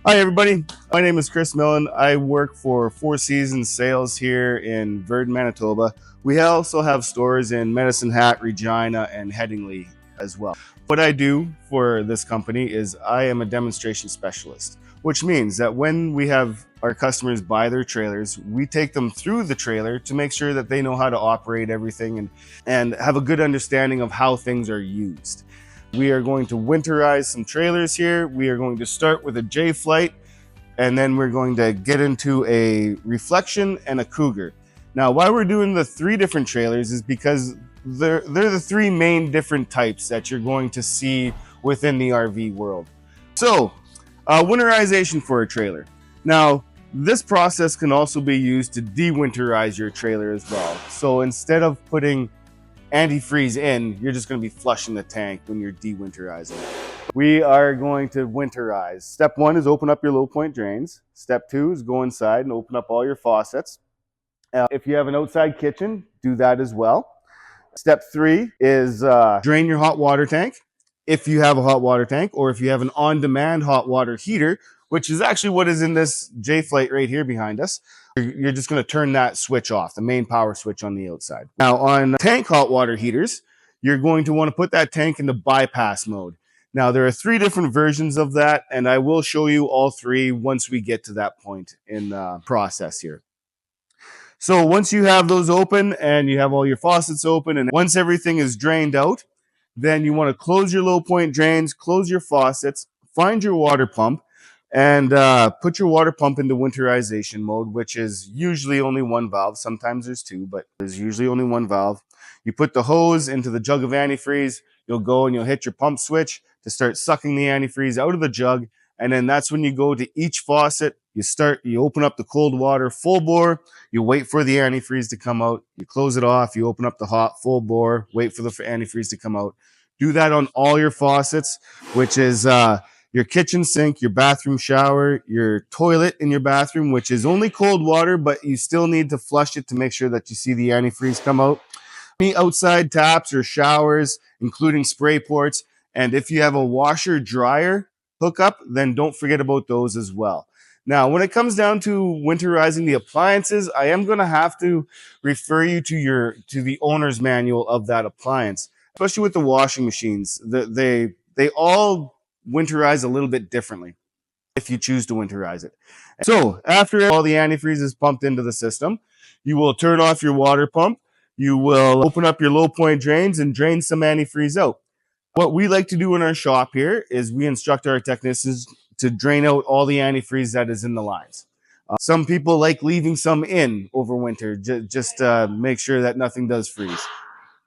Hi, everybody. My name is Chris Millen. I work for Four Seasons Sales here in Virden, Manitoba. We also have stores in Medicine Hat, Regina, and Headingley as well. What I do for this company is I am a demonstration specialist, which means that when we have our customers buy their trailers, we take them through the trailer to make sure that they know how to operate everything and have a good understanding of how things are used. We are going to winterize some trailers here. We are going to start with a J-Flight, and then we're going to get into a Reflection and a Cougar. Now, why we're doing the three different trailers is because they're the three main different types that you're going to see within the RV world. So, winterization for a trailer. Now, this process can also be used to de-winterize your trailer as well. So instead of putting antifreeze in, you're just going to be flushing the tank when you're de-winterizing. We are going to winterize. Step one is open up your low point drains. Step two is go inside and open up all your faucets. If you have an outside kitchen, do that as well. Step three is drain your hot water tank, if you have a hot water tank, or if you have an on-demand hot water heater, which is actually what is in this J-Flight right here behind us. You're just going to turn that switch off, the main power switch on the outside. Now, on tank hot water heaters, you're going to want to put that tank into bypass mode. Now, there are three different versions of that, and I will show you all three once we get to that point in the process here. So once you have those open and you have all your faucets open, and once everything is drained out, then you want to close your low point drains, close your faucets, find your water pump, and put your water pump into winterization mode, which is usually only one valve. Sometimes there's two, but there's usually only one valve. You put the hose into the jug of antifreeze. You'll go and you'll hit your pump switch to start sucking the antifreeze out of the jug. And then that's when you go to each faucet. You open up the cold water full bore. You wait for the antifreeze to come out. You close it off. You open up the hot full bore. Wait for the antifreeze to come out. Do that on all your faucets, which is your kitchen sink, your bathroom shower, your toilet in your bathroom, which is only cold water, but you still need to flush it to make sure that you see the antifreeze come out. Any outside taps or showers, including spray ports. And if you have a washer dryer hookup, then don't forget about those as well. Now, when it comes down to winterizing the appliances, I am going to have to refer you to the owner's manual of that appliance, especially with the washing machines. They all winterize a little bit differently if you choose to winterize it. So after all the antifreeze is pumped into the system, you will turn off your water pump. You will open up your low point drains and drain some antifreeze out. What we like to do in our shop here is we instruct our technicians to drain out all the antifreeze that is in the lines. Some people like leaving some in over winter, just make sure that nothing does freeze.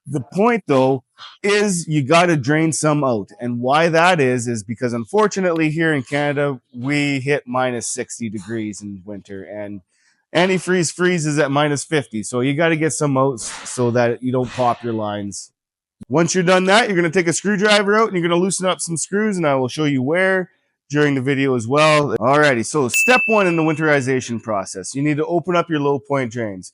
The point, though, is you got to drain some out. And why that is because unfortunately here in Canada, we hit minus 60 degrees in winter, and antifreeze freezes at minus 50. So you got to get some out so that you don't pop your lines. Once you're done that, you're going to take a screwdriver out and you're going to loosen up some screws, and I will show you where during the video as well. Alrighty, so step one in the winterization process, you need to open up your low point drains.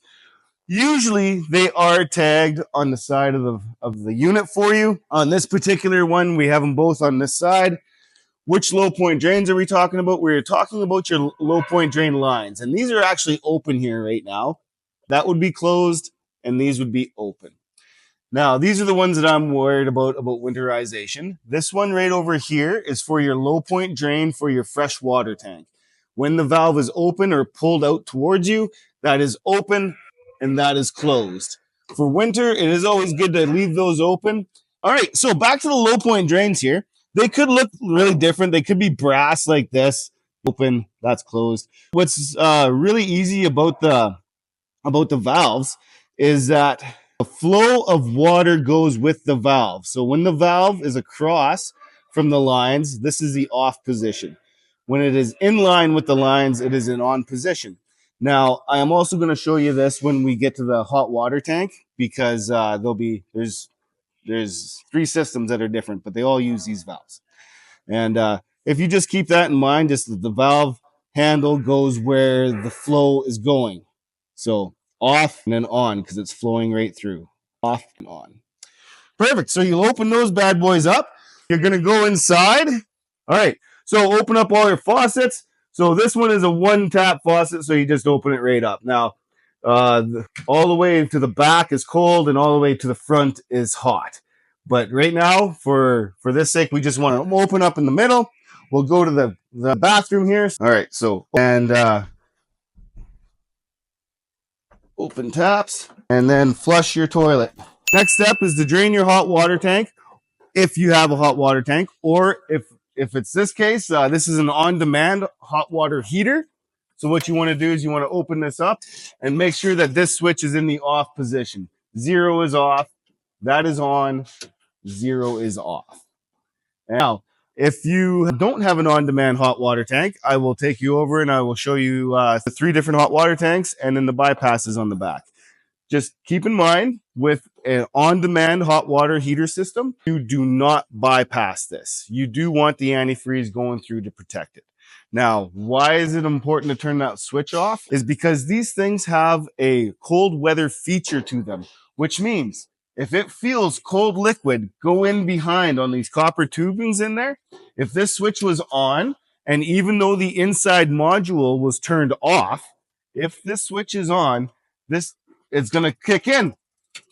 Usually they are tagged on the side of the unit for you. On this particular one, we have them both on this side. Which low point drains are we talking about? We're talking about your low point drain lines, and these are actually open here right now. That would be closed, and these would be open. Now, these are the ones that I'm worried about winterization. This one right over here is for your low point drain for your fresh water tank. When the valve is open or pulled out towards you, that is open and that is closed. For winter, it is always good to leave those open. All right, so back to the low point drains here. They could look really different. They could be brass like this, open, that's closed. What's really easy about the valves is that the flow of water goes with the valve. So when the valve is across from the lines, this is the off position. When it is in line with the lines, it is in on position. Now, I am also going to show you this when we get to the hot water tank, because there's three systems that are different, but they all use these valves. And if you just keep that in mind, just the valve handle goes where the flow is going. So off and then on, because it's flowing right through. Off and on. Perfect. So you'll open those bad boys up. You're going to go inside. All right. So open up all your faucets. So this one is a one tap faucet, so you just open it right up. Now, all the way to the back is cold and all the way to the front is hot. But right now, for this sake, we just want to open up in the middle. We'll go to the bathroom here. All right, so, and open taps, and then flush your toilet. Next step is to drain your hot water tank, if you have a hot water tank, or if it's this case, this is an on-demand hot water heater. So what you want to do is you want to open this up and make sure that this switch is in the off position. 0 is off, that is on, 0 is off. Now, if you don't have an on-demand hot water tank, I will take you over and I will show you the 3 different hot water tanks and then the bypasses on the back. Just keep in mind, with an on-demand hot water heater system, you do not bypass this. You do want the antifreeze going through to protect it. Now, why is it important to turn that switch off? Is because these things have a cold weather feature to them, which means if it feels cold liquid go in behind on these copper tubings in there, if this switch was on, and even though the inside module was turned off, if this switch is on, it's going to kick in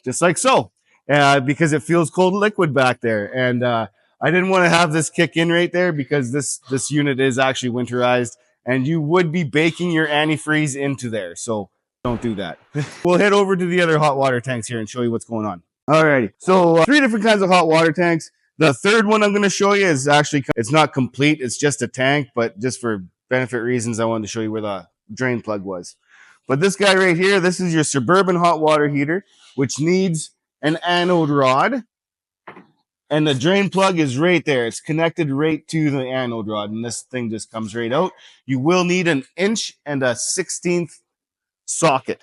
just like so, because it feels cold liquid back there. And I didn't want to have this kick in right there because this unit is actually winterized and you would be baking your antifreeze into there. So don't do that. We'll head over to the other hot water tanks here and show you what's going on. Alrighty, so 3 different kinds of hot water tanks. The third one I'm going to show you is actually, it's not complete. It's just a tank, but just for benefit reasons, I wanted to show you where the drain plug was. But this guy right here, this is your Suburban hot water heater, which needs an anode rod. And the drain plug is right there. It's connected right to the anode rod. And this thing just comes right out. You will need an 1 and a 1/16 socket.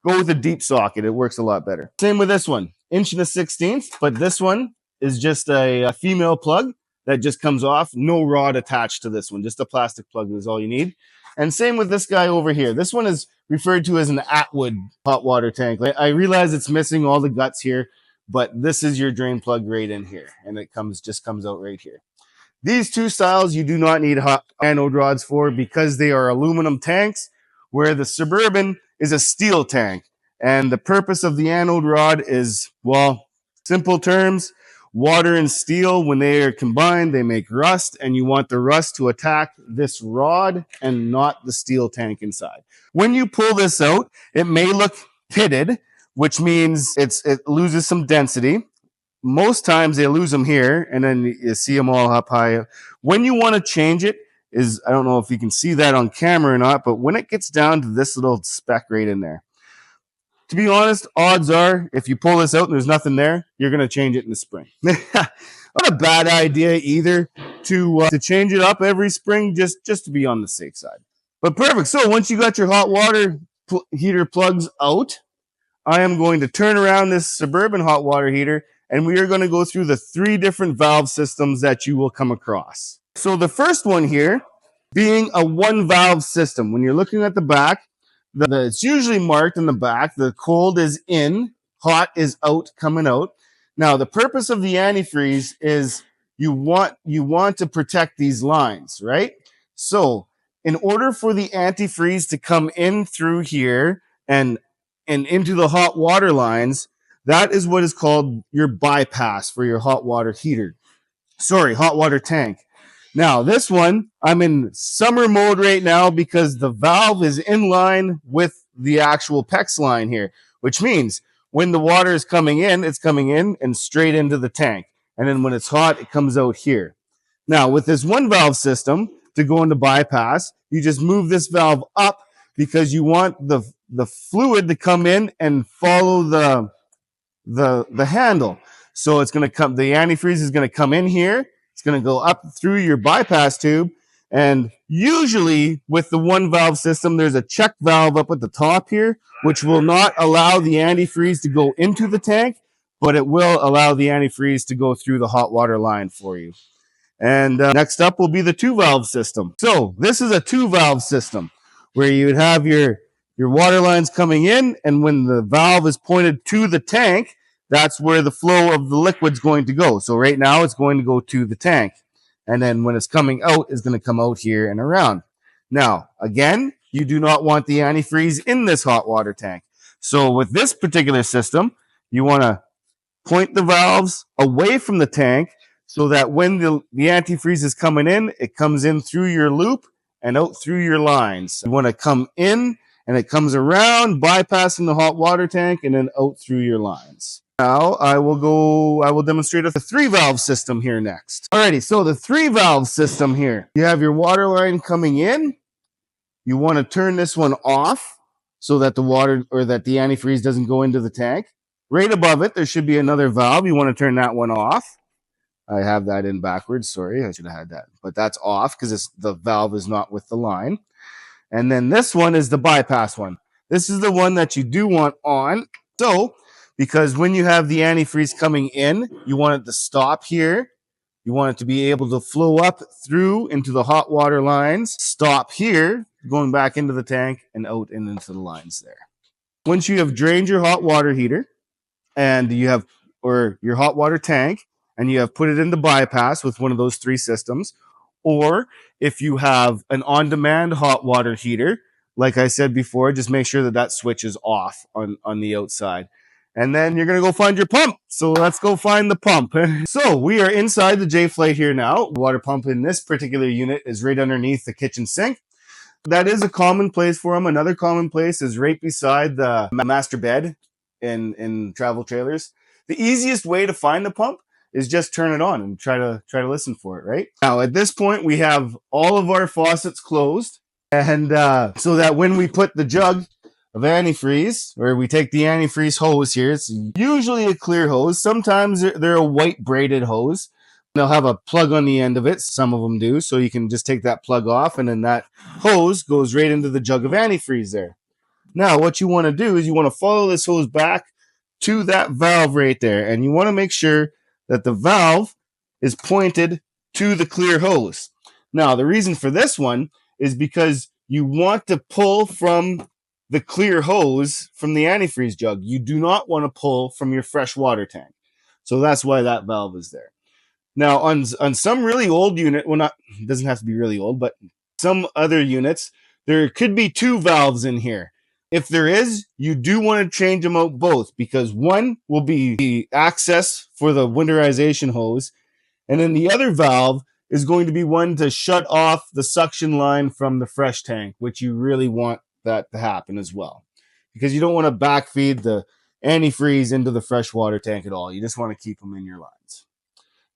Go with a deep socket. It works a lot better. Same with this one. 1 and a 1/16. But this one is just a female plug that just comes off. No rod attached to this one. Just a plastic plug is all you need. And same with this guy over here. This one is referred to as an Atwood hot water tank. I realize it's missing all the guts here, but this is your drain plug right in here. And it just comes out right here. These 2 styles you do not need hot anode rods for because they are aluminum tanks, where the Suburban is a steel tank. And the purpose of the anode rod is, well, simple terms, water and steel, when they are combined, they make rust, and you want the rust to attack this rod and not the steel tank inside. When you pull this out, it may look pitted, which means it loses some density. Most times they lose them here, and then you see them all up high. When you want to change it is, I don't know if you can see that on camera or not, but when it gets down to this little speck right in there, to be honest, odds are, if you pull this out and there's nothing there, you're going to change it in the spring. Not a bad idea either to change it up every spring, just to be on the safe side. But perfect. So once you got your hot water heater plugs out, I am going to turn around this Suburban hot water heater, and we are going to go through the 3 different valve systems that you will come across. So the first one here being a 1 valve system. When you're looking at the back, it's usually marked in the back. The cold is in, hot is out, coming out. Now, the purpose of the antifreeze is you want to protect these lines, right? So in order for the antifreeze to come in through here and into the hot water lines, that is what is called your bypass for your hot water heater. Sorry, hot water tank. Now, this one, I'm in summer mode right now because the valve is in line with the actual PEX line here, which means when the water is coming in, it's coming in and straight into the tank. And then when it's hot, it comes out here. Now, with this 1 valve system to go into bypass, you just move this valve up because you want the fluid to come in and follow the handle. So it's going to come, the antifreeze is going to come in here. It's going to go up through your bypass tube. And usually with the 1 valve system, there's a check valve up at the top here, which will not allow the antifreeze to go into the tank, but it will allow the antifreeze to go through the hot water line for you. And next up will be the 2 valve system. So this is a 2 valve system where you would have your water lines coming in, and when the valve is pointed to the tank, that's where the flow of the liquid's going to go. So right now it's going to go to the tank. And then when it's coming out, it's going to come out here and around. Now, again, you do not want the antifreeze in this hot water tank. So with this particular system, you want to point the valves away from the tank so that when the antifreeze is coming in, it comes in through your loop and out through your lines. You want to come in and it comes around, bypassing the hot water tank and then out through your lines. Now I will demonstrate a 3-valve system here next. Alrighty, so the 3-valve system here. You have your water line coming in. You want to turn this one off so that the water or that the antifreeze doesn't go into the tank. Right above it, there should be another valve. You want to turn that one off. I have that in backwards. Sorry, I should have had that. But that's off because the valve is not with the line. And then this one is the bypass one. This is the one that you do want on. So, because when you have the antifreeze coming in, you want it to stop here. You want it to be able to flow up through into the hot water lines, stop here, going back into the tank and out and into the lines there. Once you have drained your hot water heater and you have, or your hot water tank, and you have put it into bypass with one of those 3 systems, or if you have an on-demand hot water heater, like I said before, just make sure that that switch is off on the outside. And then you're going to go find your pump. So let's go find the pump. So we are inside the J-Flight here now. The water pump in this particular unit is right underneath the kitchen sink. That is a common place for them. Another common place is right beside the master bed in travel trailers. The easiest way to find the pump is just turn it on and try to listen for it, right? Now, at this point, we have all of our faucets closed. And so that when we put the jug of antifreeze, or we take the antifreeze hose here, it's usually a clear hose. Sometimes they're a white braided hose. They'll have a plug on the end of it. Some of them do. So you can just take that plug off and then that hose goes right into the jug of antifreeze there. Now, what you want to do is you want to follow this hose back to that valve right there. And you want to make sure that the valve is pointed to the clear hose. Now, the reason for this one is because you want to pull from the clear hose from the antifreeze jug. You do not want to pull from your fresh water tank. So that's why that valve is there. Now, on some really old unit, well, not, it doesn't have to be really old, but some other units, there could be 2 valves in here. If there is, you do want to change them out both, because one will be the access for the winterization hose, and then the other valve is going to be one to shut off the suction line from the fresh tank, which you really want that to happen as well, because you don't want to backfeed the antifreeze into the fresh water tank at all. You just want to keep them in your lines.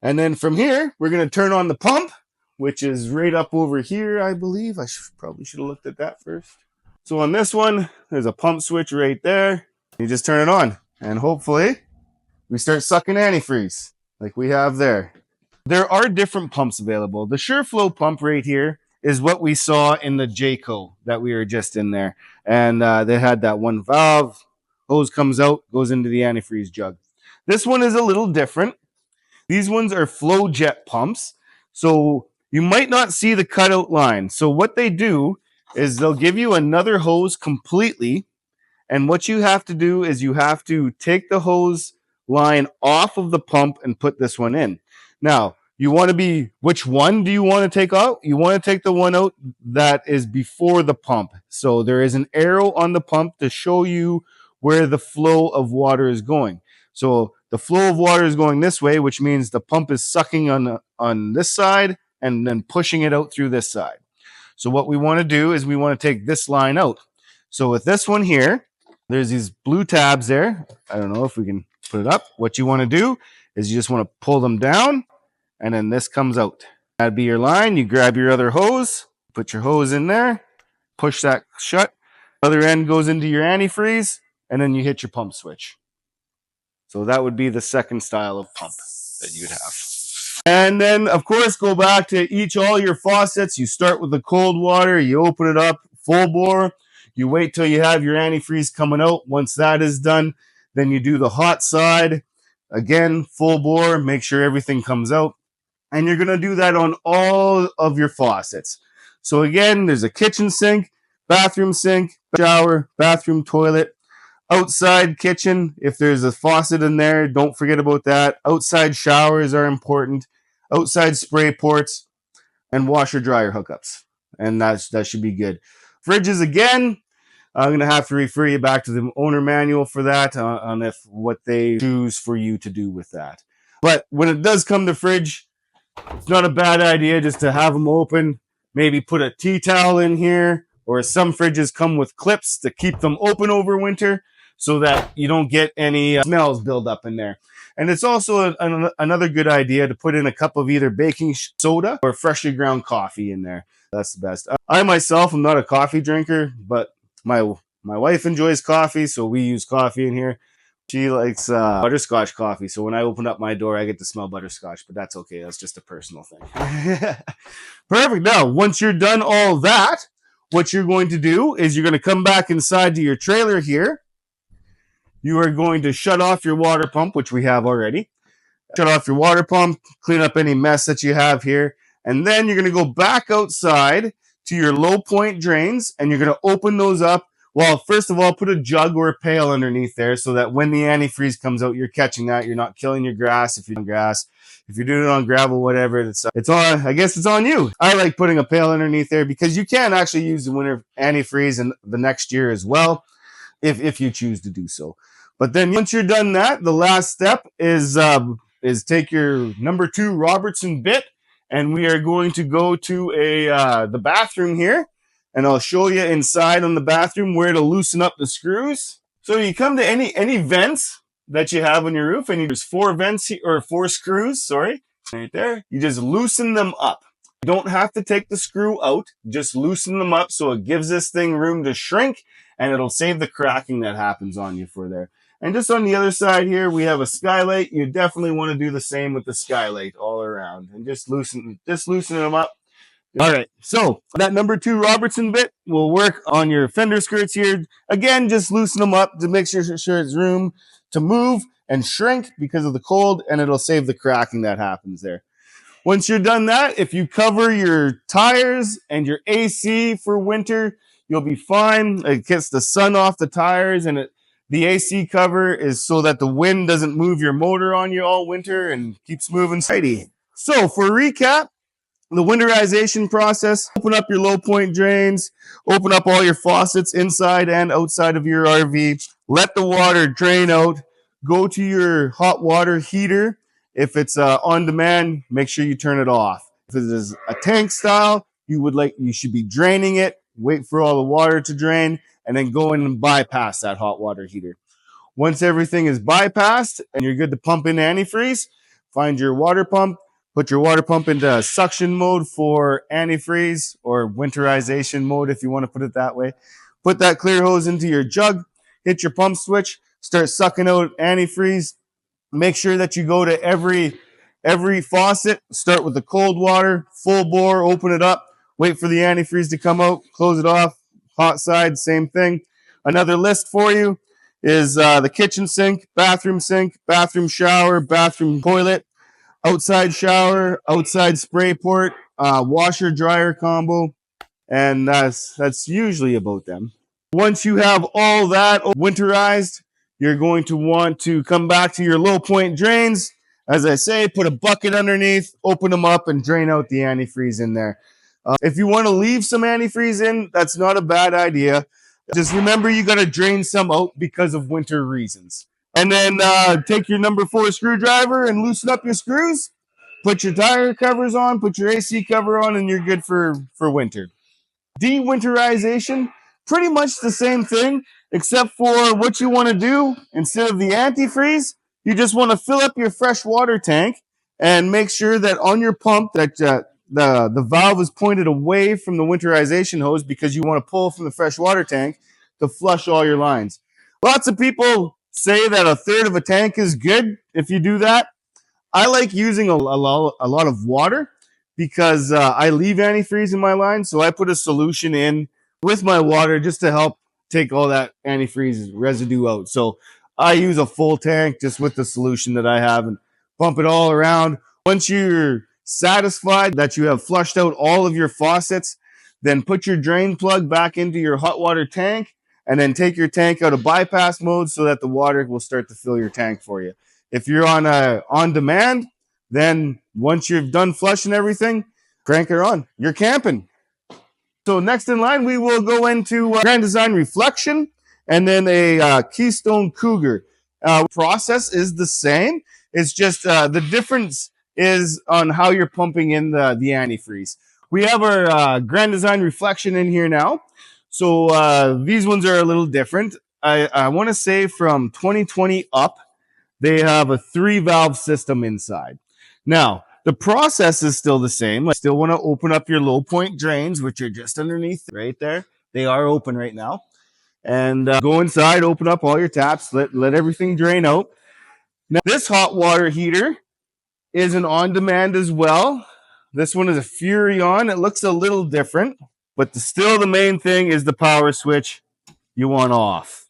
And then from here, we're going to turn on the pump, which is right up over here, I believe. I probably should have looked at that first. So on this one, there's a pump switch right there. You just turn it on, and hopefully we start sucking antifreeze like we have there. There are different pumps available. The SureFlow pump right here is what we saw in the Jayco that we were just in there. And they had that one valve, hose comes out, goes into the antifreeze jug. This one is a little different. These ones are flow jet pumps. So you might not see the cutout line. So what they do is they'll give you another hose completely. And what you have to do is you have to take the hose line off of the pump and put this one in. Now, you want to be, which one do you want to take out? You want to take the one out that is before the pump. So there is an arrow on the pump to show you where the flow of water is going. So the flow of water is going this way, which means the pump is sucking on this side and then pushing it out through this side. So what we want to do is we want to take this line out. So with this one here, there's these blue tabs there. I don't know if we can put it up. What you want to do is you just want to pull them down, and then this comes out. That'd be your line. You grab your other hose, put your hose in there, push that shut. Other end goes into your antifreeze, and then you hit your pump switch. So that would be the second style of pump that you'd have. And then, of course, go back to all your faucets. You start with the cold water. You open it up full bore. You wait till you have your antifreeze coming out. Once that is done, then you do the hot side. Again, full bore. Make sure everything comes out. And you're going to do that on all of your faucets. So again, there's a kitchen sink, shower, bathroom, toilet. Outside kitchen, if there's a faucet in there, don't forget about that. Outside showers are important. Outside spray ports and washer dryer hookups. and that should be good. Fridges, again, I'm going to have to refer you back to the owner manual for that on if what they choose for you to do with that. But when it does come to fridge, it's not a bad idea just to have them open. Maybe put a tea towel in here, or some fridges come with clips to keep them open over winter so that you don't get any smells build up in there. And it's also another good idea to put in a cup of either baking soda or freshly ground coffee in there. That's the best. I myself am not a coffee drinker, but my wife enjoys coffee, so we use coffee in here. She likes butterscotch coffee, so when I open up my door, I get to smell butterscotch, but that's okay. That's just a personal thing. Perfect. Now, once you're done all that, what you're going to do is you're going to come back inside to your trailer here. You are going to shut off your water pump, which we have already. Shut off your water pump, clean up any mess that you have here, and then you're going to go back outside to your low point drains, and you're going to open those up. Well, first of all, put a jug or a pail underneath there so that when the antifreeze comes out, you're catching that. You're not killing your grass if you're on grass. If you're doing it on gravel, whatever, it's on. I guess it's on you. I like putting a pail underneath there because you can actually use the winter antifreeze in the next year as well, if you choose to do so. But then once you're done that, the last step is take your number 2 Robertson bit, and we are going to go to the bathroom here. And I'll show you inside on the bathroom where to loosen up the screws. So you come to any vents that you have on your roof, and there's 4 vents or 4 screws, sorry, right there. You just loosen them up. You don't have to take the screw out. Just loosen them up so it gives this thing room to shrink, and it'll save the cracking that happens on you for there. And just on the other side here, we have a skylight. You definitely want to do the same with the skylight all around, and just loosen them up. All right, so that number 2 Robertson bit will work on your fender skirts here. Again, just loosen them up to make sure it's room to move and shrink because of the cold, and it'll save the cracking that happens there. Once you're done that, if you cover your tires and your AC for winter, you'll be fine. It gets the sun off the tires, and the AC cover is so that the wind doesn't move your motor on you all winter and keeps moving steady. So for recap, the winterization process: open up your low point drains, open up all your faucets inside and outside of your RV, let the water drain out, go to your hot water heater. If it's on demand, make sure you turn it off. If it is a tank style, you should be draining it, wait for all the water to drain, and then go in and bypass that hot water heater. Once everything is bypassed and you're good to pump in antifreeze, find your water pump. Put your water pump into suction mode for antifreeze, or winterization mode if you want to put it that way. Put that clear hose into your jug, hit your pump switch, start sucking out antifreeze. Make sure that you go to every faucet, start with the cold water, full bore, open it up, wait for the antifreeze to come out, close it off. Hot side, same thing. Another list for you is the kitchen sink, bathroom shower, bathroom toilet, outside shower, outside spray port, washer dryer combo, and that's usually about them. Once you have all that winterized, you're going to want to come back to your low point drains. As I say, put a bucket underneath, open them up, and drain out the antifreeze in there. If you want to leave some antifreeze in, that's not a bad idea. Just remember, you got to drain some out because of winter reasons. And then take your number 4 screwdriver and loosen up your screws. Put your tire covers on, put your AC cover on, and you're good for winter. De-winterization, pretty much the same thing, except for what you want to do, instead of the antifreeze, you just want to fill up your fresh water tank and make sure that on your pump that the valve is pointed away from the winterization hose, because you want to pull from the fresh water tank to flush all your lines. Lots of people say that 1/3 of a tank is good if you do that. I like using a lot of water because I leave antifreeze in my line, so I put a solution in with my water just to help take all that antifreeze residue out. So I use a full tank just with the solution that I have and pump it all around. Once you're satisfied that you have flushed out all of your faucets, then put your drain plug back into your hot water tank, and then take your tank out of bypass mode so that the water will start to fill your tank for you. If you're on demand, then once you've done flushing everything, crank her on. You're camping. So next in line, we will go into Grand Design Reflection and then a Keystone Cougar. Process is the same. It's just the difference is on how you're pumping in the antifreeze. We have our Grand Design Reflection in here now. So these ones are a little different. I want to say from 2020 up, they have a 3-valve system inside. Now, the process is still the same. I still want to open up your low point drains, which are just underneath right there. They are open right now. And go inside, open up all your taps, let everything drain out. Now, this hot water heater is an on-demand as well. This one is a Furion. It looks a little different, but still the main thing is the power switch you want off.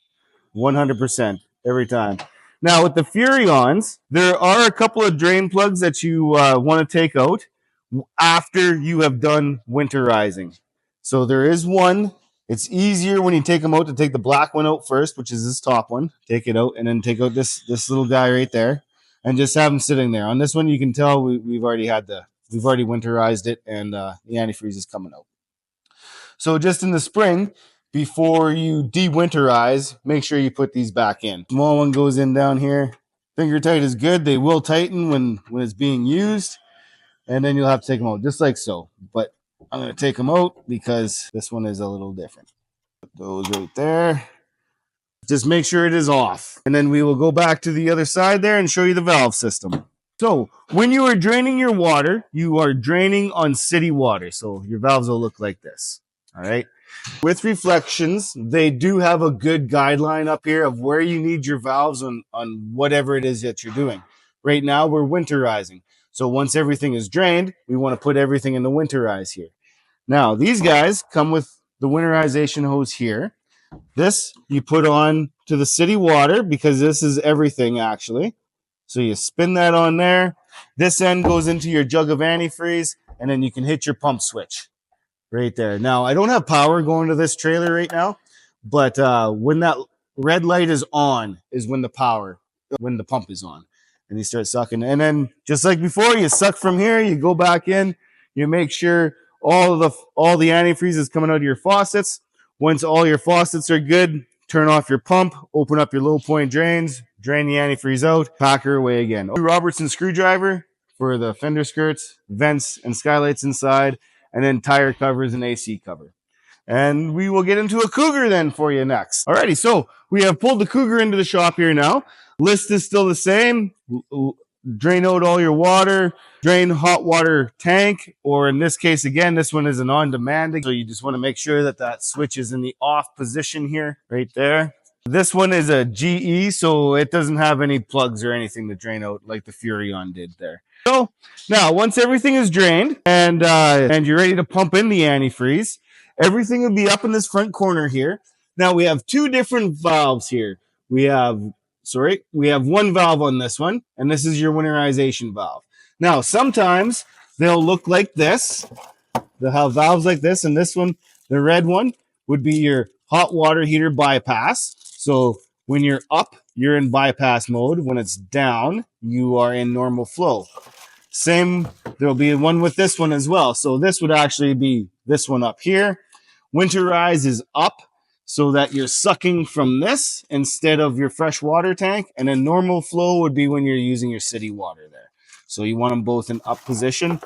100% every time. Now, with the Furions, there are a couple of drain plugs that you want to take out after you have done winterizing. So there is one. It's easier when you take them out to take the black one out first, which is this top one. Take it out and then take out this little guy right there and just have them sitting there. On this one, you can tell we've already winterized it and the antifreeze is coming out. So just in the spring, before you de-winterize, make sure you put these back in. Small one goes in down here. Finger tight is good. They will tighten when it's being used. And then you'll have to take them out just like so. But I'm going to take them out because this one is a little different. Put those right there. Just make sure it is off. And then we will go back to the other side there and show you the valve system. So when you are draining your water, you are draining on city water. So your valves will look like this. All right. With reflections, they do have a good guideline up here of where you need your valves on whatever it is that you're doing. Right now, we're winterizing. So once everything is drained, we want to put everything in the winterize here. Now, these guys come with the winterization hose here. This you put on to the city water because this is everything actually. So you spin that on there. This end goes into your jug of antifreeze, and then you can hit your pump switch. Right there. Now, I don't have power going to this trailer right now, but when that red light is on is when the pump is on. And you start sucking. And then just like before, you suck from here, you go back in, you make sure all the antifreeze is coming out of your faucets. Once all your faucets are good, turn off your pump, open up your low point drains, drain the antifreeze out, pack her away again. Robertson screwdriver for the fender skirts, vents, and skylights inside. And then tire covers and AC cover. And we will get into a Cougar then for you next. Alrighty, so we have pulled the Cougar into the shop here now. List is still the same. Drain out all your water, drain hot water tank, or in this case, again, this one is an on-demand. So you just want to make sure that switch is in the off position here, right there. This one is a GE, so it doesn't have any plugs or anything to drain out like the Furion did there. So now, once everything is drained and you're ready to pump in the antifreeze, everything will be up in this front corner here. Now we have two different valves here. We have one valve on this one, and this is your winterization valve. Now, sometimes they'll look like this. They'll have valves like this, and this one, the red one, would be your hot water heater bypass. So when you're up, you're in bypass mode. When it's down, you are in normal flow. Same, there'll be one with this one as well. So this would actually be this one up here. Winterize is up so that you're sucking from this instead of your fresh water tank. And then normal flow would be when you're using your city water there. So you want them both in up position.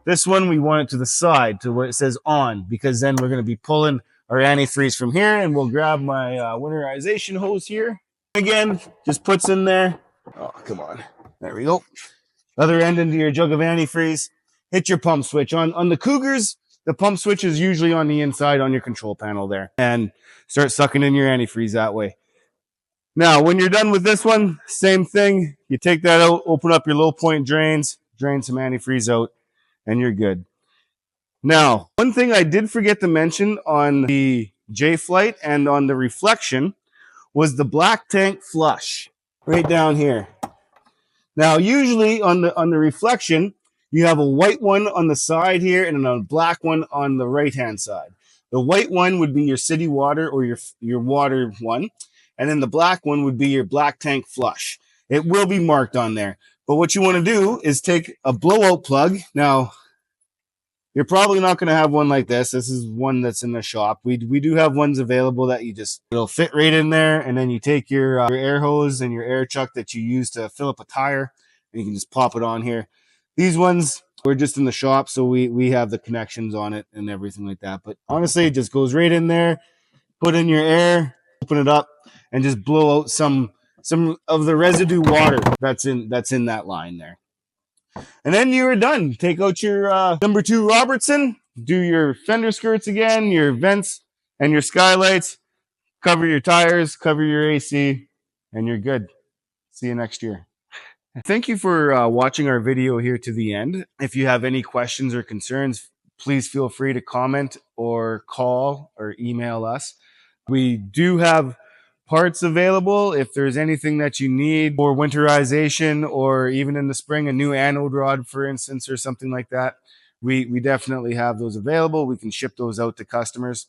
This one, we want it to the side to where it says on, because then we're going to be pulling our antifreeze from here, and we'll grab my winterization hose here. Again, just puts in there. Oh, come on. There we go. Other end into your jug of antifreeze. Hit your pump switch. On the Cougars, the pump switch is usually on the inside on your control panel there. And start sucking in your antifreeze that way. Now, when you're done with this one, same thing. You take that out, open up your low point drains, drain some antifreeze out, and you're good. Now, one thing I did forget to mention on the J-Flight and on the reflection was the black tank flush right down here. Now, usually on the reflection, you have a white one on the side here and a black one on the right-hand side. The white one would be your city water or your water one, and then the black one would be your black tank flush. It will be marked on there. But what you want to do is take a blowout plug. Now, You're probably not going to have one like this. This is one that's in the shop. We do have ones available that it'll fit right in there, and then you take your air hose and your air chuck that you use to fill up a tire, and you can just pop it on here. These ones we're just in the shop, so we have the connections on it and everything like that. But honestly, it just goes right in there. Put in your air, open it up, and just blow out some of the residue water that's in that line there. And then you are done. Take out your number 2 Robertson, do your fender skirts again, your vents and your skylights, cover your tires, cover your AC, and you're good. See you next year. Thank you for watching our video here to the end. If you have any questions or concerns, please feel free to comment or call or email us. We do have parts available if there's anything that you need for winterization, or even in the spring, a new anode rod, for instance, or something like that. We definitely have those available. We can ship those out to customers.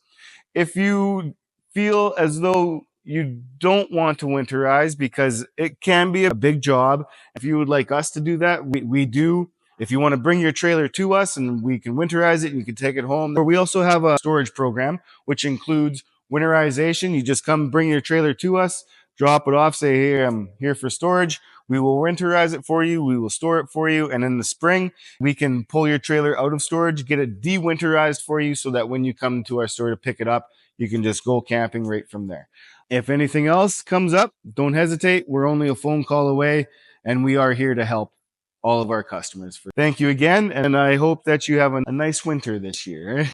If you feel as though you don't want to winterize because it can be a big job, if you would like us to do that, we do. If you want to bring your trailer to us and we can winterize it and you can take it home. Or we also have a storage program, which includes winterization. You just come bring your trailer to us, drop it off, say, hey, I'm here for storage. We will winterize it for you. We will store it for you. And in the spring, we can pull your trailer out of storage, get it de-winterized for you so that when you come to our store to pick it up, you can just go camping right from there. If anything else comes up, don't hesitate. We're only a phone call away, and we are here to help all of our customers. Thank you again, and I hope that you have a nice winter this year.